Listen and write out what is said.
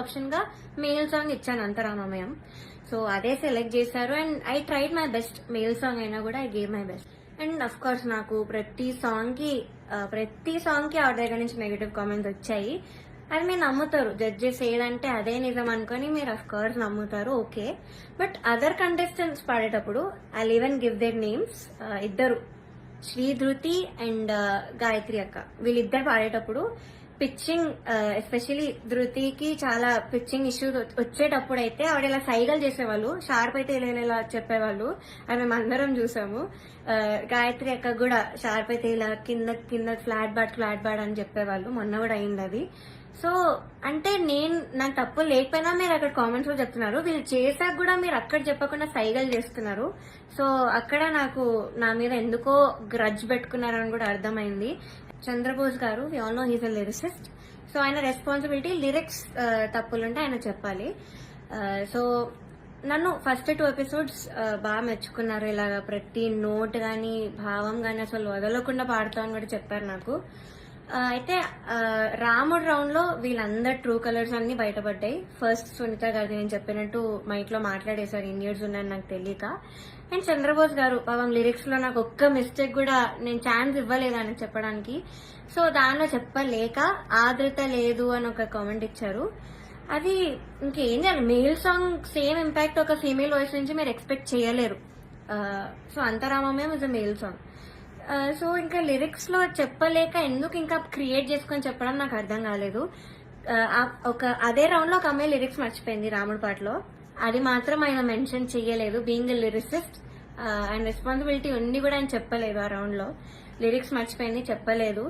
Option గా male song ఇచ్చాను అంతరామమయం. So అదే సెలెక్ట్ చేశారు and I tried my best. Male song అయినా కూడా I gave my best. And of course నాకు ప్రతి సాంగ్ కి ఆవిడ దగ్గర నుంచి నెగటివ్ కామెంట్స్ వచ్చాయి. అది మీరు నమ్ముతారు, జడ్జెస్ ఏదంటే అదే నిజం అనుకుని మీరు అఫ్ కోర్స్ నమ్ముతారు, ఓకే. బట్ అదర్ కంటెస్టెంట్స్ పాడేటప్పుడు I even give their names. ఇద్దరు, శ్రీ ధృతి అండ్ గాయత్రి అక్క, వీళ్ళిద్దరు పాడేటప్పుడు పిచ్చింగ్, ఎస్పెషలీ ధృతికి చాలా పిచ్చింగ్ ఇష్యూస్ వచ్చేటప్పుడు అయితే ఆవిడ ఇలా సైగలు చేసేవాళ్ళు, షార్ప్ అయితే ఇలా చెప్పేవాళ్ళు. అది మేము అందరం చూసాము. గాయత్రి అక్క కూడా షార్ప్ అయితే ఇలా కింద కింద ఫ్లాట్ బాడ్ అని చెప్పేవాళ్ళు. మొన్న కూడా అయింది అది. సో అంటే నాకు తప్పు లేకపోయినా మీరు అక్కడ కామెంట్స్ లో చెప్తున్నారు, వీళ్ళు చేశాక కూడా మీరు అక్కడ చెప్పకుండా సైగలు చేస్తున్నారు. సో అక్కడ నాకు నా మీద ఎందుకో గ్రడ్జ్ పెట్టుకున్నారని కూడా అర్థమైంది. చంద్రబోస్ గారు, we all know he's a lyricist. So ఆయన రెస్పాన్సిబిలిటీ, లిరిక్స్ తప్పులుంటే ఆయన చెప్పాలి. సో నన్ను ఫస్ట్ 2 ఎపిసోడ్స్ బాగా మెచ్చుకున్నారు. ఇలాగ ప్రతి నోట్ గాని భావం గాని అసలు వదలకుండా పాడుతా అని కూడా చెప్పారు నాకు. అయితే రాముడు రౌండ్ లో వీళ్ళందరు ట్రూ కలర్స్ అన్ని బయటపడ్డాయి. ఫస్ట్ సునీత గారు నేను చెప్పినట్టు మైక్ లో మాట్లాడేశారు, ఇండియన్స్ ఉన్నాయని నాకు తెలియక. అండ్ చంద్రబోస్ గారు పాపం లిరిక్స్ లో నాకు ఒక్క మిస్టేక్ కూడా నేను ఛాన్స్ ఇవ్వలేదు అని చెప్పడానికి. సో దానిలో చెప్పలేక ఆదృత లేదు అని ఒక కామెంట్ ఇచ్చారు. అది ఇంకేం చేయాలి, మేల్ సాంగ్ సేమ్ ఇంపాక్ట్ ఒక ఫీమేల్ వాయిస్ నుంచి మీరు ఎక్స్పెక్ట్ చేయలేరు. సో అంతరామమయం is a male song. So ఇంకా లిరిక్స్ లో చెప్పలేక ఎందుకు ఇంకా క్రియేట్ చేసుకొని చెప్పడం నాకు అర్థం కాలేదు. అదే రౌండ్ లో ఒక అమ్మాయి లిరిక్స్ మర్చిపోయింది రాముడి పాటలో, అది మాత్రం ఆయన మెన్షన్ చెయ్యలేదు. బీయింగ్ ఎ లిరిసిస్ట్ ఆయన రెస్పాన్సిబిలిటీ ఉండి కూడా ఆయన చెప్పలేదు. ఆ రౌండ్ లో లిరిక్స్ మర్చిపోయింది, చెప్పలేదు.